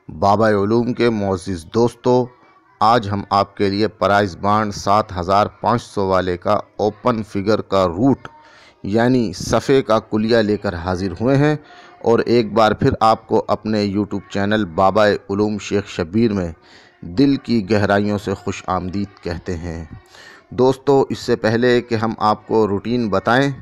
बाबा उलूम के मोअज़्ज़िज़ दोस्तों, आज हम आपके लिए प्राइस बांड 7500 वाले का ओपन फिगर का रूट यानी सफ़े का कुलिया लेकर हाजिर हुए हैं और एक बार फिर आपको अपने यूट्यूब चैनल बाबा उलूम शेख शब्बीर में दिल की गहराइयों से खुश आमदीद कहते हैं। दोस्तों, इससे पहले कि हम आपको रूटीन बताएं,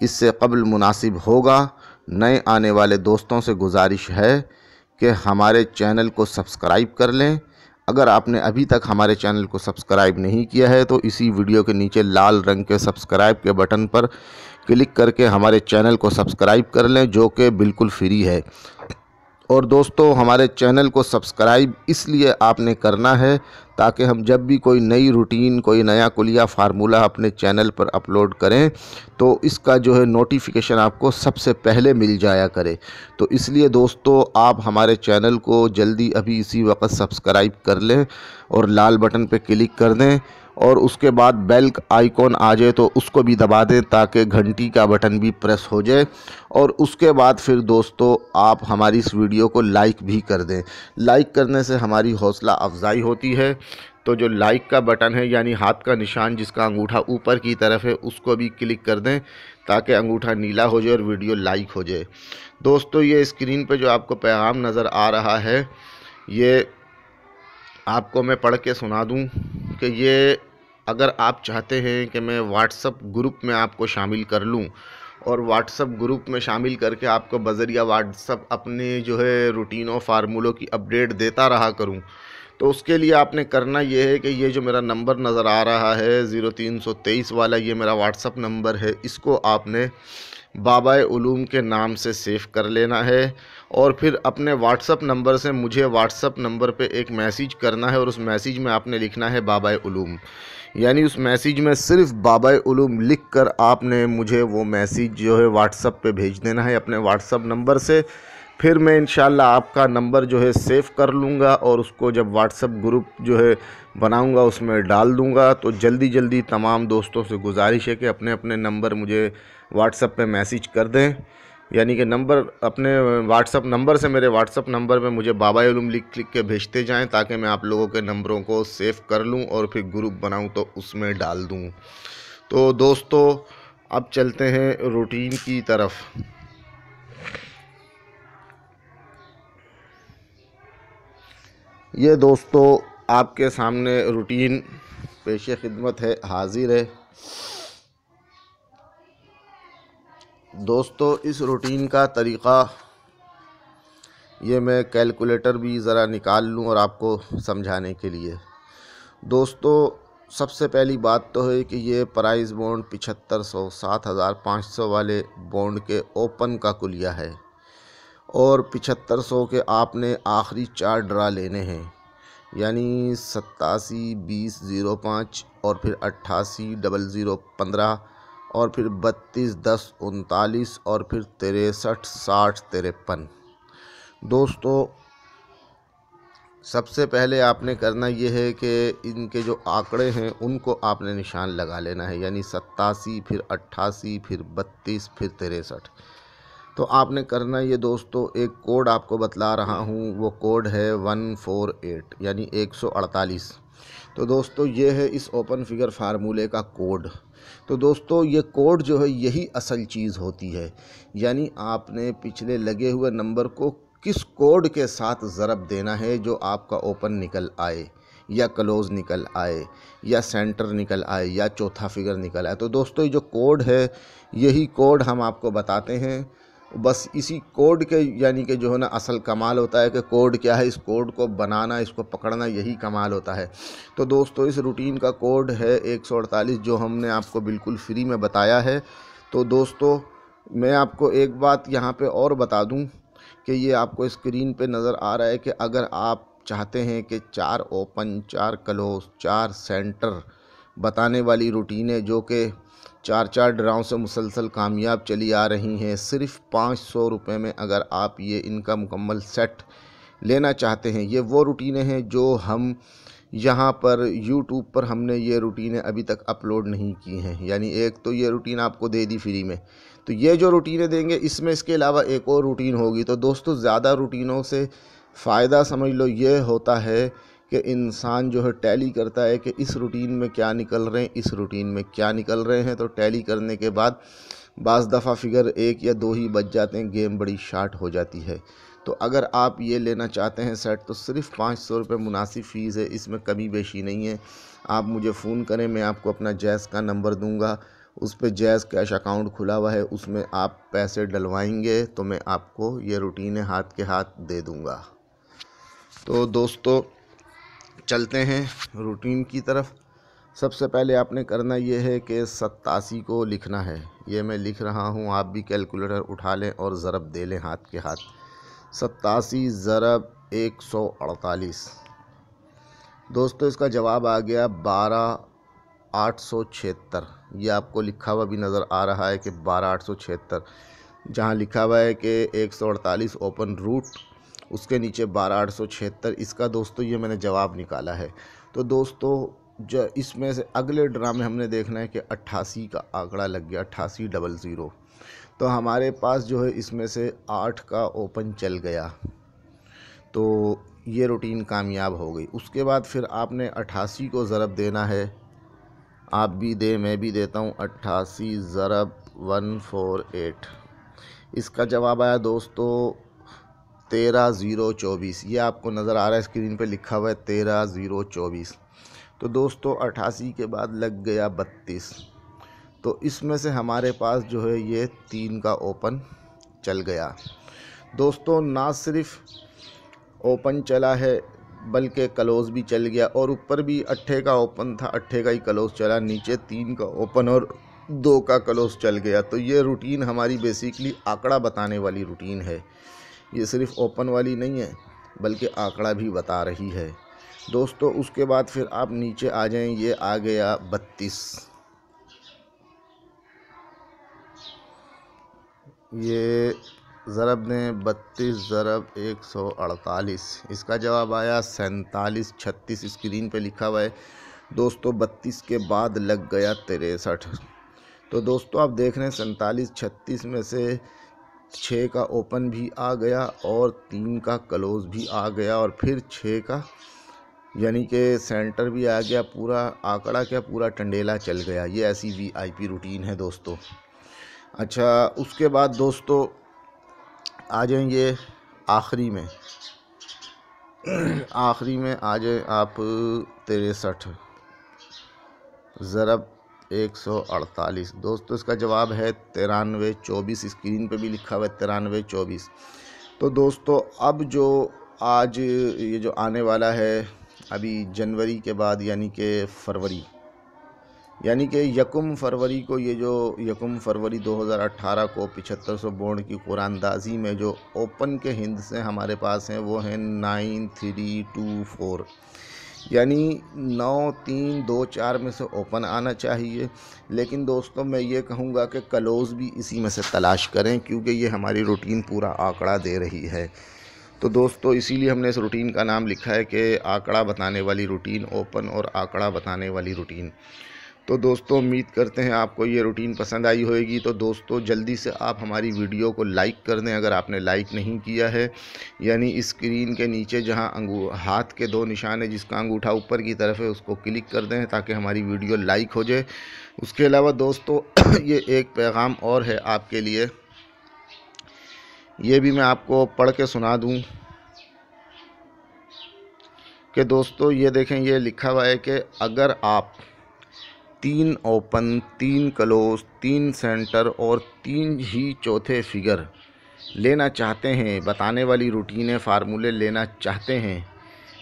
इससे कबल मुनासिब होगा नए आने वाले दोस्तों से गुजारिश है कि हमारे चैनल को सब्सक्राइब कर लें। अगर आपने अभी तक हमारे चैनल को सब्सक्राइब नहीं किया है तो इसी वीडियो के नीचे लाल रंग के सब्सक्राइब के बटन पर क्लिक करके हमारे चैनल को सब्सक्राइब कर लें, जो कि बिल्कुल फ्री है। और दोस्तों, हमारे चैनल को सब्सक्राइब इसलिए आपने करना है ताकि हम जब भी कोई नई रूटीन, कोई नया कुलिया फार्मूला अपने चैनल पर अपलोड करें तो इसका जो है नोटिफिकेशन आपको सबसे पहले मिल जाया करे। तो इसलिए दोस्तों, आप हमारे चैनल को जल्दी अभी इसी वक्त सब्सक्राइब कर लें और लाल बटन पर क्लिक कर दें और उसके बाद बेल आइकॉन आ जाए तो उसको भी दबा दें ताकि घंटी का बटन भी प्रेस हो जाए। और उसके बाद फिर दोस्तों, आप हमारी इस वीडियो को लाइक भी कर दें। लाइक करने से हमारी हौसला अफजाई होती है। तो जो लाइक का बटन है यानी हाथ का निशान जिसका अंगूठा ऊपर की तरफ है, उसको भी क्लिक कर दें ताकि अंगूठा नीला हो जाए और वीडियो लाइक हो जाए। दोस्तों, ये स्क्रीन पे जो आपको पैगाम नज़र आ रहा है, ये आपको मैं पढ़ के सुना दूं कि ये अगर आप चाहते हैं कि मैं व्हाट्सएप ग्रुप में आपको शामिल कर लूं और व्हाट्सएप ग्रुप में शामिल करके आपको बज़रिया व्हाट्सएप अपने जो है रूटीनों फार्मूलों की अपडेट देता रहा करूं, तो उसके लिए आपने करना ये है कि ये जो मेरा नंबर नज़र आ रहा है 0323 वाला, ये मेरा व्हाट्सएप नंबर है। इसको आपने बाबा उलूम के नाम से सेव कर लेना है और फिर अपने व्हाट्सएप नंबर से मुझे व्हाट्सएप नंबर पे एक मैसेज करना है और उस मैसेज में आपने लिखना है बाबा उलूम, यानी उस मैसेज में सिर्फ बाबा उलूम लिख कर आपने मुझे वो मैसेज जो है व्हाट्सएप पे भेज देना है अपने व्हाट्सएप नंबर से। फिर मैं इंशाल्लाह आपका नंबर जो है सेव कर लूँगा और उसको जब व्हाट्सएप ग्रुप जो है बनाऊँगा उसमें डाल दूँगा। तो जल्दी जल्दी तमाम दोस्तों से गुजारिश है कि अपने अपने नंबर मुझे व्हाट्सएप पे मैसेज कर दें, यानी कि नंबर अपने व्हाट्सएप नंबर से मेरे व्हाट्सएप नंबर पे मुझे बाबा उलूम लिख के भेजते जाएं ताकि मैं आप लोगों के नंबरों को सेव कर लूं और फिर ग्रुप बनाऊं तो उसमें डाल दूं। तो दोस्तों, अब चलते हैं रूटीन की तरफ। ये दोस्तों, आपके सामने रूटीन पेश खिदमत है, हाजिर है। दोस्तों, इस रूटीन का तरीक़ा ये मैं कैलकुलेटर भी ज़रा निकाल लूँ और आपको समझाने के लिए। दोस्तों, सबसे पहली बात तो है कि ये प्राइस बॉन्ड 7500 7500 वाले बॉन्ड के ओपन का कुलिया है और 7500 के आपने आखिरी 4 ड्रा लेने हैं, यानी 87 20 05 और फिर 88 00 15 और फिर 32 10 39 और फिर 63 60 53। दोस्तों, सबसे पहले आपने करना ये है कि इनके जो आंकड़े हैं उनको आपने निशान लगा लेना है, यानी 87 फिर 88 फिर 32 फिर 63। तो आपने करना ये दोस्तों, एक कोड आपको बतला रहा हूँ, वो कोड है 148 यानी 148। तो दोस्तों, ये है इस ओपन फिगर फार्मूले का कोड। तो दोस्तों, ये कोड जो है यही असल चीज़ होती है, यानी आपने पिछले लगे हुए नंबर को किस कोड के साथ ज़रब देना है जो आपका ओपन निकल आए या क्लोज़ निकल आए या सेंटर निकल आए या चौथा फिगर निकल आए। तो दोस्तों, ये जो कोड है यही कोड हम आपको बताते हैं। बस इसी कोड के यानी कि जो है ना असल कमाल होता है कि कोड क्या है, इस कोड को बनाना, इसको पकड़ना, यही कमाल होता है। तो दोस्तों, इस रूटीन का कोड है 148 जो हमने आपको बिल्कुल फ्री में बताया है। तो दोस्तों, मैं आपको एक बात यहाँ पे और बता दूँ कि ये आपको स्क्रीन पे नज़र आ रहा है कि अगर आप चाहते हैं कि 4 ओपन 4 क्लोज 4 सेंटर बताने वाली रूटीनें जो कि 4 ड्राओं से मुसलसल कामयाब चली आ रही हैं, सिर्फ़ 500 रुपये में अगर आप ये इनका मुकम्मल सेट लेना चाहते हैं, ये वो रूटीनें हैं जो हम यहाँ पर यूट्यूब पर हमने ये रूटीनें अभी तक अपलोड नहीं की हैं। यानी एक तो ये रूटीन आपको दे दी फ्री में, तो ये जो रूटीनें देंगे इसमें इसके अलावा एक और रूटीन होगी। तो दोस्तों, ज़्यादा रूटीनों से फ़ायदा समझ लो ये होता है कि इंसान जो है टैली करता है कि इस रूटीन में क्या निकल रहे हैं, इस रूटीन में क्या निकल रहे हैं, तो टैली करने के बाद बाज़ दफ़ा फिगर 1 या 2 ही बच जाते हैं, गेम बड़ी शार्ट हो जाती है। तो अगर आप ये लेना चाहते हैं सेट तो सिर्फ़ 500 रुपये मुनासिब फ़ीस है, इसमें कमी बेशी नहीं है। आप मुझे फ़ोन करें, मैं आपको अपना जैज़ का नंबर दूंगा, उस पे जैज़ कैश अकाउंट खुला हुआ है, उसमें आप पैसे डलवाएंगे तो मैं आपको ये रूटीनें हाथ के हाथ दे दूंगा। तो दोस्तों चलते हैं रूटीन की तरफ। सबसे पहले आपने करना ये है कि 87 को लिखना है। ये मैं लिख रहा हूँ, आप भी कैलकुलेटर उठा लें और ज़रब दे लें हाथ के हाथ। 87 ज़रब 148। दोस्तों इसका जवाब आ गया 12,876। ये आपको लिखा हुआ भी नज़र आ रहा है कि 12,876, जहाँ लिखा हुआ है कि 148 ओपन रूट, उसके नीचे 12,876। इसका दोस्तों ये मैंने जवाब निकाला है। तो दोस्तों जो इसमें से अगले ड्रा में हमने देखना है कि 88 का आंकड़ा लग गया, 8800। तो हमारे पास जो है इसमें से 8 का ओपन चल गया, तो ये रूटीन कामयाब हो गई। उसके बाद फिर आपने 88 को ज़रब देना है, आप भी दें मैं भी देता हूँ। 88 ज़रब 148, इसका जवाब आया दोस्तों 13,024। ये आपको नज़र आ रहा है स्क्रीन पे लिखा हुआ है 13,024। तो दोस्तों 88 के बाद लग गया 32। तो इसमें से हमारे पास जो है ये 3 का ओपन चल गया। दोस्तों ना सिर्फ ओपन चला है बल्कि क्लोज़ भी चल गया, और ऊपर भी 8 का ओपन था, 8 का ही क्लोज़ चला, नीचे 3 का ओपन और 2 का क्लोज़ चल गया। तो ये रूटीन हमारी बेसिकली आंकड़ा बताने वाली रूटीन है। ये सिर्फ ओपन वाली नहीं है बल्कि आंकड़ा भी बता रही है दोस्तों। उसके बाद फिर आप नीचे आ जाएं, ये आ गया 32। ये ज़रब दें 32 ज़रब 148, इसका जवाब आया 4736। स्क्रीन पे लिखा हुआ है दोस्तों 32 के बाद लग गया 63। तो दोस्तों आप देख रहे हैं 4736 में से 6 का ओपन भी आ गया और 3 का क्लोज़ भी आ गया और फिर 6 का यानी कि सेंटर भी आ गया। पूरा आंकड़ा क्या पूरा टंडेला चल गया। ये ऐसी VIP रूटीन है दोस्तों। अच्छा उसके बाद दोस्तों आ जाएंगे आखिरी में आ जाए आप 63 ज़रब 148। दोस्तों इसका जवाब है 9324। स्क्रीन पे भी लिखा हुआ है 9324। तो दोस्तों अब जो आज ये जो आने वाला है अभी जनवरी के बाद यानी कि फरवरी, यानी कि 1 फरवरी को, ये जो 1 फरवरी 2018 को 7500 बॉन्ड की कुरानदाजी में जो ओपन के हिंद से हमारे पास हैं वो हैं 9324, यानी 9324 में से ओपन आना चाहिए। लेकिन दोस्तों मैं ये कहूँगा कि क्लोज़ भी इसी में से तलाश करें क्योंकि ये हमारी रूटीन पूरा आंकड़ा दे रही है। तो दोस्तों इसीलिए हमने इस रूटीन का नाम लिखा है कि आंकड़ा बताने वाली रूटीन, ओपन और आंकड़ा बताने वाली रूटीन। तो दोस्तों उम्मीद करते हैं आपको ये रूटीन पसंद आई होगी। तो दोस्तों जल्दी से आप हमारी वीडियो को लाइक कर दें अगर आपने लाइक नहीं किया है, यानी स्क्रीन के नीचे जहां हाथ के 2 निशान है जिसका अंगूठा ऊपर की तरफ है उसको क्लिक कर दें ताकि हमारी वीडियो लाइक हो जाए। उसके अलावा दोस्तों ये एक पैगाम और है आपके लिए, ये भी मैं आपको पढ़ के सुना दूँ कि दोस्तों ये देखें, ये लिखा हुआ है कि अगर आप 3 ओपन, 3 क्लोज, 3 सेंटर और 3 ही चौथे फिगर लेना चाहते हैं, बताने वाली रूटीनें फार्मूले लेना चाहते हैं,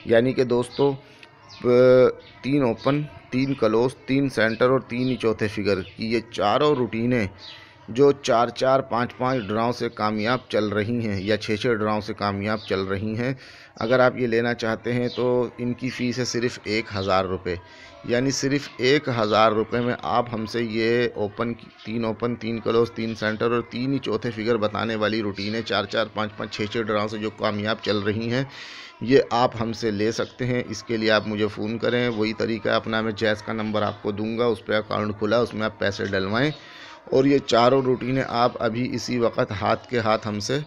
यानी कि दोस्तों 3 ओपन, 3 क्लोज, 3 सेंटर और 3 ही चौथे फिगर की ये चारों रूटीनें जो 4-4, 5-5 ड्राव से कामयाब चल रही हैं या 6-6 ड्राव से कामयाब चल रही हैं, अगर आप ये लेना चाहते हैं तो इनकी फ़ीस है सिर्फ़ 1,000 रुपये। यानी सिर्फ़ 1,000 रुपये में आप हमसे ये ओपन 3 ओपन, 3 क्लोज, 3 सेंटर और 3 ही चौथे फिगर बताने वाली रूटीनें 4-4, 5-5, 6-6 ड्राव से जो कामयाब चल रही हैं ये आप हमसे ले सकते हैं। इसके लिए आप मुझे फ़ोन करें, वही तरीका है अपना, मैं जैज़ का नंबर आपको दूंगा, उस पर अकाउंट खुला, उसमें आप पैसे डलवाएं और ये चारों रूटीनें आप अभी इसी वक्त हाथ के हाथ हमसे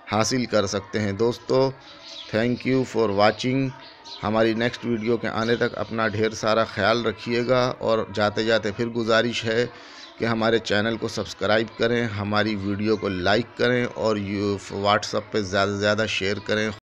हासिल कर सकते हैं। दोस्तों थैंक यू फॉर वाचिंग। हमारी नेक्स्ट वीडियो के आने तक अपना ढेर सारा ख्याल रखिएगा और जाते जाते फिर गुजारिश है कि हमारे चैनल को सब्सक्राइब करें, हमारी वीडियो को लाइक करें और व्हाट्सएप पे ज़्यादा से ज़्यादा शेयर करें।